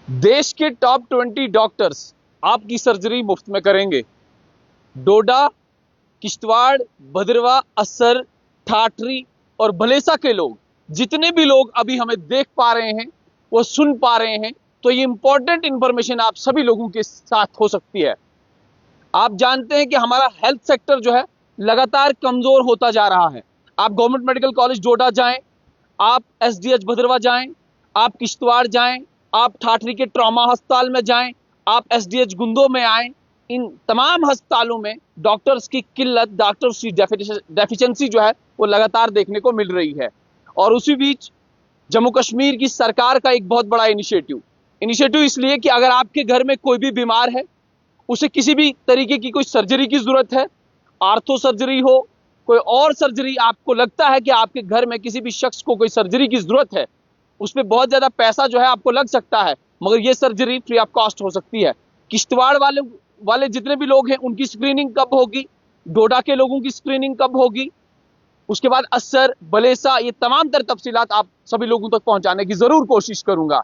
देश के top 20 doctors आपकी सर्जरी मुफ्त में करेंगे। डोडा, किश्तवाड़, भद्रवाह, असर, ठाठरी और भलेसा के लोग, जितने भी लोग अभी हमें देख पा रहे हैं, वो सुन पा रहे हैं, तो ये इंपॉर्टेंट इंफॉर्मेशन आप सभी लोगों के साथ हो सकती है। आप जानते हैं कि हमारा हेल्थ सेक्टर जो है लगातार कमजोर होता जा रहा है। आप गवर्नमेंट मेडिकल कॉलेज डोडा जाएं, आप एसडीएच भद्रवाह जाएं, आप किश्तवाड़ जाएं, आप ठाठरी के ट्रॉमा अस्पताल में जाएं, आप एसडीएच गुंदो में आएं, इन तमाम अस्पतालों में डॉक्टर्स की किल्लत, डॉक्टर्स की डेफिशिएंसी जो है वो लगातार देखने को मिल रही है। और उसी बीच जम्मू कश्मीर की सरकार का एक बहुत बड़ा इनिशिएटिव इसलिए कि अगर आपके घर में कोई भी बीमार है, उसे किसी भी तरीके की कोई सर्जरी की जरूरत है, आर्थो सर्जरी हो, कोई और सर्जरी, आपको लगता है कि आपके घर में किसी भी शख्स को कोई सर्जरी की जरूरत है, उसमें बहुत ज्यादा पैसा जो है आपको लग सकता है, मगर यह सर्जरी फ्री ऑफ कॉस्ट हो सकती है। किश्तवाड़ वाले जितने भी लोग हैं उनकी स्क्रीनिंग कब होगी, डोडा के लोगों की स्क्रीनिंग कब होगी, उसके बाद असर, बलेसा, ये तमाम तर तफसीलात आप सभी लोगों तक पहुंचाने की जरूर कोशिश करूंगा।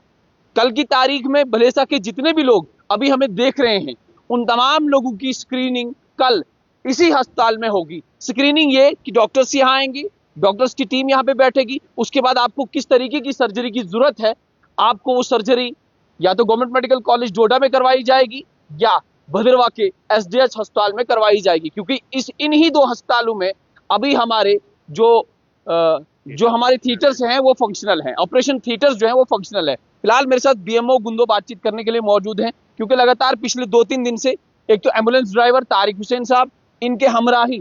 कल की तारीख में बलेसा के जितने भी लोग अभी हमें देख रहे हैं, उन तमाम लोगों की स्क्रीनिंग कल इसी अस्पताल में होगी। स्क्रीनिंग ये कि डॉक्टर्स यहाँ आएंगे, डॉक्टर्स की टीम यहाँ पे बैठेगी, उसके बाद आपको किस तरीके की सर्जरी की जरूरत है, आपको वो सर्जरी या तो गवर्नमेंट मेडिकल कॉलेज डोडा में करवाई जाएगी या भद्रवाह के एसडीएच अस्पताल में करवाई जाएगी, क्योंकि इन्हीं दो अस्पतालों में अभी हमारे जो हमारे थिएटर्स हैं वो फंक्शनल हैं, ऑपरेशन थिएटर्स जो हैं वो फंक्शनल है। फिलहाल मेरे साथ बीएमओ गुंदो बातचीत करने के लिए मौजूद हैं, क्योंकि लगातार पिछले 2-3 दिन से एक तो एम्बुलेंस ड्राइवर तारिक हुसैन साहब, इनके हमराही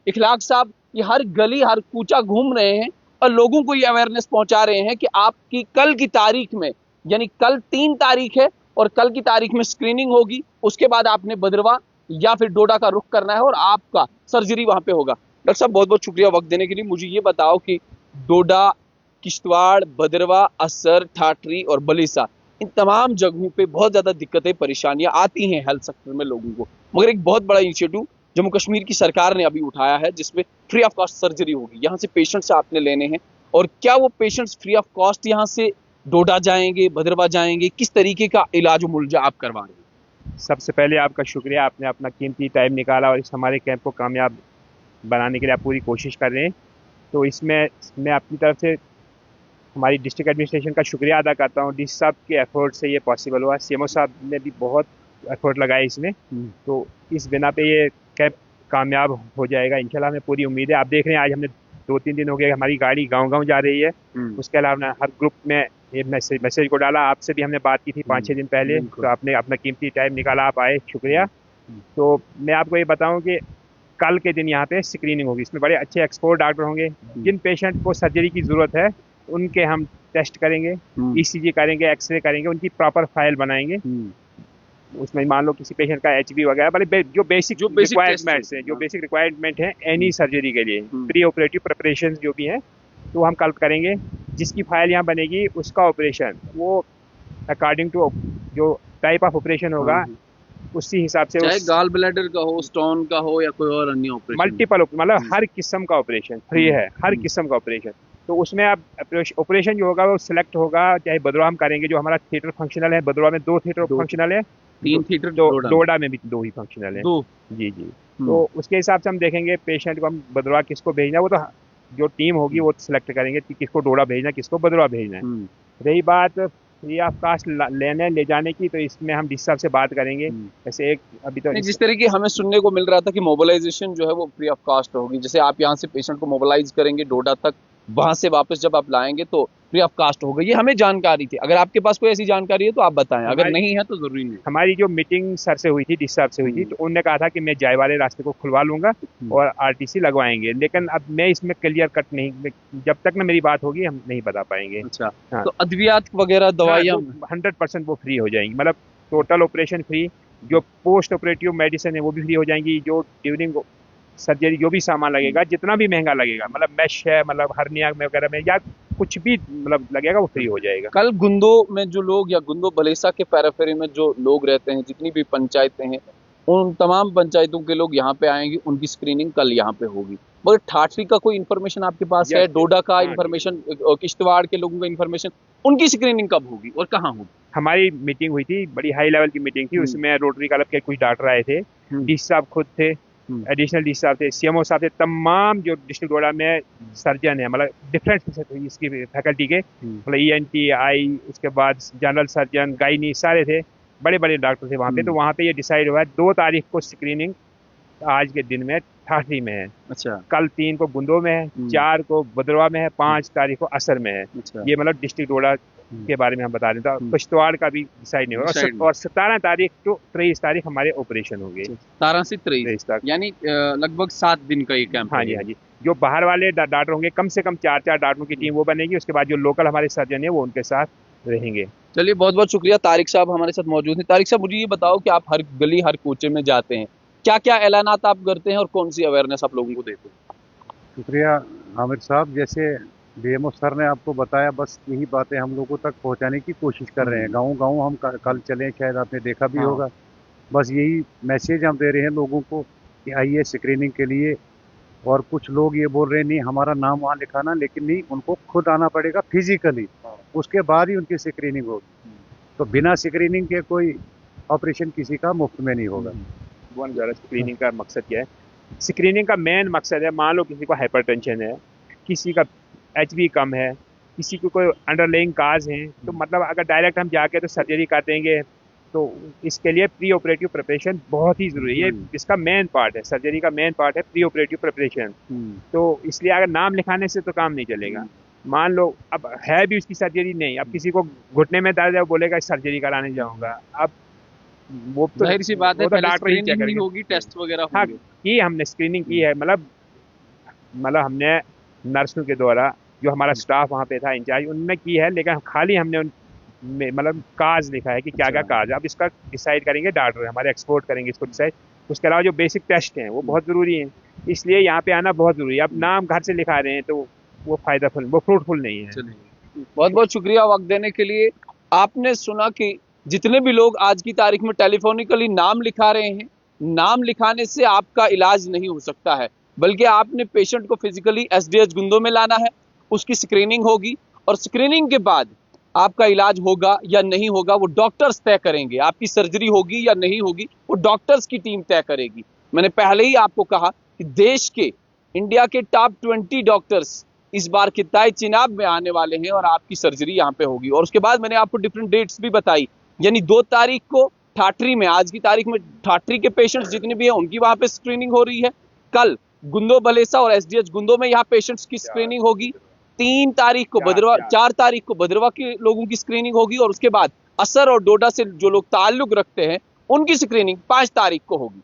इखलाक साहब, ये हर गली हर कूचा घूम रहे हैं और लोगों को ये अवेयरनेस पहुंचा रहे हैं कि आपकी कल की तारीख में, यानी कल 3 तारीख है और कल की तारीख में स्क्रीनिंग होगी, उसके बाद आपने भद्रवाह या फिर डोडा का रुख करना है और आपका सर्जरी वहां पे होगा। डॉक्टर साहब बहुत बहुत शुक्रिया वक्त देने के लिए। मुझे ये बताओ कि डोडा, किश्तवाड़, भद्रवाह, असर, ठाठरी और बलेसा, इन तमाम जगहों पे बहुत ज्यादा दिक्कतें, परेशानियां आती हैं हेल्थ सेक्टर में लोगों को, मगर एक बहुत बड़ा इनिशिएटिव जम्मू कश्मीर की सरकार ने अभी उठाया है, जिसमें फ्री ऑफ कॉस्ट सर्जरी होगी। यहाँ से पेशेंट्स आपने लेने हैं, और क्या वो पेशेंट्स फ्री ऑफ कॉस्ट यहाँ से डोडा जाएंगे, भद्रवाह जाएंगे, किस तरीके का इलाज मुलजा आप करवा रहे हैं? सबसे पहले आपका शुक्रिया, आपने अपना कीमती टाइम निकाला और इस हमारे कैंप को कामयाब बनाने के लिए आप पूरी कोशिश कर रहे हैं। तो इसमें मैं अपनी तरफ से हमारी डिस्ट्रिक्ट एडमिनिस्ट्रेशन का शुक्रिया अदा करता हूँ। डीसी साहब के एफर्ट से ये पॉसिबल हुआ, सीएमओ साहब ने भी बहुत एफर्ट लगाया इसमें, तो इस बिना पे ये कैंप कामयाब हो जाएगा इंशाल्लाह, हमें पूरी उम्मीद है। आप देख रहे हैं आज हमने 2-3 दिन हो गए हमारी गाड़ी गांव-गांव जा रही है। उसके अलावा हर ग्रुप में ये मैसेज को डाला, आपसे भी हमने बात की थी 5-6 दिन पहले, तो आपने अपना कीमती टाइम निकाला, आप आए, शुक्रिया। तो मैं आपको ये बताऊं कि कल के दिन यहाँ पे स्क्रीनिंग होगी, इसमें बड़े अच्छे एक्सपर्ट डॉक्टर होंगे। जिन पेशेंट को सर्जरी की ज़रूरत है उनके हम टेस्ट करेंगे, ईसीजी करेंगे, एक्सरे करेंगे, उनकी प्रॉपर फाइल बनाएंगे। उसमें मान लो किसी पेशेंट का एचबी वगैरह, बड़े जो बेसिक रिक्वायरमेंट्स हैं, जो बेसिक रिक्वायरमेंट है एनी सर्जरी के लिए, प्री ऑपरेटिव प्रिपरेशन जो भी हैं, तो हम कल करेंगे। जिसकी फाइल यहाँ बनेगी उसका ऑपरेशन वो अकॉर्डिंग टू जो टाइप ऑफ ऑपरेशन होगा उसी हिसाब से, चाहे गाल ब्लैडर का हो, स्टोन का हो या कोई और अन्य ऑपरेशन, मल्टीपल, मतलब हर किस्म का ऑपरेशन फ्री है, हर किस्म का ऑपरेशन। तो उसमें अब ऑपरेशन जो होगा वो सिलेक्ट होगा, चाहे भद्रवाह हम करेंगे, जो हमारा थिएटर फंक्शनल है, भद्रवाह में 2 थिएटर फंक्शनल है, 3 थिएटर, डोडा में भी 2 ही फंक्शनल है। जी। तो उसके हिसाब से हम देखेंगे पेशेंट को हम भद्रवाह किसको भेजना है, वो तो जो टीम होगी वो सिलेक्ट करेंगे कि किसको डोडा भेजना, किसको भद्रवाह भेजना है। रही बात फ्री ऑफ कास्ट ले जाने की, तो इसमें हम डीसी साहब से बात करेंगे। जैसे एक अभी तो जिस तरीके हमें सुनने को मिल रहा था कि मोबिलाइजेशन जो है वो फ्री ऑफ कास्ट होगी, जैसे आप यहाँ से पेशेंट को मोबिलाइज करेंगे डोडा तक, वहां से वापस जब आप लाएंगे तो फ्री ऑफ कास्ट होगा, ये हमें जानकारी थी। अगर आपके पास कोई ऐसी जानकारी है तो आप बताएं, अगर नहीं है तो जरूरी नहीं। हमारी जो मीटिंग सर से हुई थी, डीसी साहब से हुई थी, तो उन्होंने कहा था कि मैं जाए वाले रास्ते को खुलवा लूंगा और आरटीसी लगवाएंगे, लेकिन अब मैं इसमें क्लियर कट नहीं, जब तक ना मेरी बात होगी हम नहीं बता पाएंगे। अच्छा, हाँ। तो अद्वियात वगैरह दवाइयाँ 100% वो फ्री हो जाएंगी, मतलब टोटल ऑपरेशन फ्री, जो पोस्ट ऑपरेटिव मेडिसिन है वो भी फ्री हो जाएंगी, जो ड्यूरिंग सर्जरी जो भी सामान लगेगा, जितना भी महंगा लगेगा, मतलब मैश है, मतलब हर्निया में वगैरह में या कुछ भी मतलब लगेगा, वो फ्री हो जाएगा। कल गुंदो में जो लोग या गुंदो भलेसा के पैराफेरी में जो लोग रहते हैं, जितनी भी पंचायतें हैं, उन तमाम पंचायतों के लोग यहाँ पे आएंगे, उनकी स्क्रीनिंग कल यहाँ पे होगी। मगर ठाठरी का कोई इन्फॉर्मेशन आपके पास है? डोडा का इन्फॉर्मेशन, किश्तवाड़ के लोगों का इन्फॉर्मेशन, उनकी स्क्रीनिंग कब होगी और कहाँ होगी? हमारी मीटिंग हुई थी, बड़ी हाई लेवल की मीटिंग थी, उसमें रोटरी क्लब के कुछ डॉक्टर आए थे, डी साहब खुद थे, एडिशनल डी साहब थे, सीएमओ साहब थे, तमाम जो डिस्ट्रिक्ट डोडा में सर्जन है, मतलब डिफरेंट इसकी फैकल्टी के, मतलब ईएनटी आई, उसके बाद जनरल सर्जन, गायनी, सारे थे, बड़े बड़े डॉक्टर थे वहाँ पे। तो वहाँ पे ये डिसाइड हुआ है 2 तारीख को स्क्रीनिंग आज के दिन में ठाठरी में है, अच्छा, कल 3 को बुंदो में है, 4 को भद्रवा में है, 5 तारीख को असर में है। अच्छा, ये मतलब डिस्ट्रिक्ट डोडा के बारे में हम बता रहे थे। किश्तवाड़ का भी डिसाइड नहीं होगा, और 17 तारीख तो 23 तारीख हमारे ऑपरेशन होंगे, 17 से 23 तक, यानी लगभग 7 दिन का ये कैंप। हाँ जी, हाँ जी। जो बाहर वाले डॉक्टर होंगे, कम से कम 4 डॉक्टरों की टीम वो बनेगी, उसके बाद जो लोकल हमारे सर्जन है वो उनके साथ रहेंगे। चलिए, बहुत बहुत शुक्रिया। तारिक साहब हमारे साथ मौजूद हैं। तारिक साहब, मुझे ये बताओ कि आप हर गली हर कोचे में जाते हैं, क्या क्या ऐलानात आप करते हैं और कौन सी अवेयरनेस आप लोगों को देते हैं? शुक्रिया आमिर साहब, जैसे डीएमओ सर ने आपको बताया, बस यही बातें हम लोगों तक पहुंचाने की कोशिश कर रहे हैं। गांव गांव हम कल चले, शायद आपने देखा भी होगा। बस यही मैसेज हम दे रहे हैं लोगों को कि आइए स्क्रीनिंग के लिए। और कुछ लोग ये बोल रहे हैं नहीं हमारा नाम वहाँ लिखाना, लेकिन नहीं, उनको खुद आना पड़ेगा फिजिकली, उसके बाद ही उनकी स्क्रीनिंग होगी। तो बिना स्क्रीनिंग के कोई ऑपरेशन किसी का मुफ्त में नहीं होगा। स्क्रीनिंग का मकसद क्या है? स्क्रीनिंग का मेन मकसद है, मान लो किसी को हाइपरटेंशन है, किसी का एचबी कम है, किसी को कोई अंडरलाइंग काज है, तो मतलब अगर डायरेक्ट हम जाके तो सर्जरी कर देंगे, तो इसके लिए प्री ऑपरेटिव प्रिपरेशन बहुत ही ज़रूरी है। इसका मेन पार्ट है, सर्जरी का मेन पार्ट है प्री ऑपरेटिव प्रिपरेशन। तो इसलिए अगर नाम लिखाने से तो काम नहीं चलेगा। मान लो अब है भी उसकी सर्जरी नहीं, अब किसी को घुटने में दर्द है, वो बोलेगा सर्जरी कराने जाऊंगा, अब वो तो जाहिर सी बात है, तो डॉक्टर ही चेक स्क्रीनिंग होगी, टेस्ट वगैरह हाँ, होंगे। की हमने स्क्रीनिंग की है, मतलब हमने नर्सों के द्वारा, जो हमारा स्टाफ वहाँ पे था इंचार्ज, उनने की है, लेकिन खाली हमने मतलब काज लिखा है कि क्या क्या काज है। अब इसका डिसाइड करेंगे डॉक्टर, हमारे एक्सपोर्ट करेंगे इसको डिसाइड। उसके अलावा जो बेसिक टेस्ट हैं वो बहुत ज़रूरी हैं, इसलिए यहाँ पे आना बहुत ज़रूरी है। अब नाम घर से लिखा रहे हैं तो वो फायदाफुल, वो फ्रूटफुल नहीं है। बहुत बहुत शुक्रिया वक्त देने के लिए। आपने सुना कि जितने भी लोग आज की तारीख में टेलीफोनिकली नाम लिखा रहे हैं, नाम लिखाने से आपका इलाज नहीं हो सकता है, बल्कि आपने पेशेंट को फिजिकली एसडीएच गुंदो में लाना है, उसकी स्क्रीनिंग होगी और स्क्रीनिंग के बाद आपका इलाज होगा या नहीं होगा वो डॉक्टर्स तय करेंगे। आपकी सर्जरी होगी या नहीं होगी वो डॉक्टर्स की टीम तय करेगी। मैंने पहले ही आपको कहा कि देश के, इंडिया के टॉप 20 डॉक्टर्स इस बार किताई चिनाब में आने वाले हैं और आपकी सर्जरी यहाँ पे होगी। और उसके बाद मैंने आपको डिफरेंट डेट्स भी बताई, यानी 2 तारीख को ठाठरी में, आज की तारीख में ठाठरी के पेशेंट्स जितने भी हैं उनकी वहां पे स्क्रीनिंग हो रही है। कल गुंदो बलेसा और एसडीएच गुंदो में यहाँ पेशेंट्स की स्क्रीनिंग होगी। 3 तारीख को भद्रवा, 4 तारीख को भद्रवा के लोगों की स्क्रीनिंग होगी और उसके बाद असर और डोडा से जो लोग ताल्लुक रखते हैं उनकी स्क्रीनिंग 5 तारीख को होगी।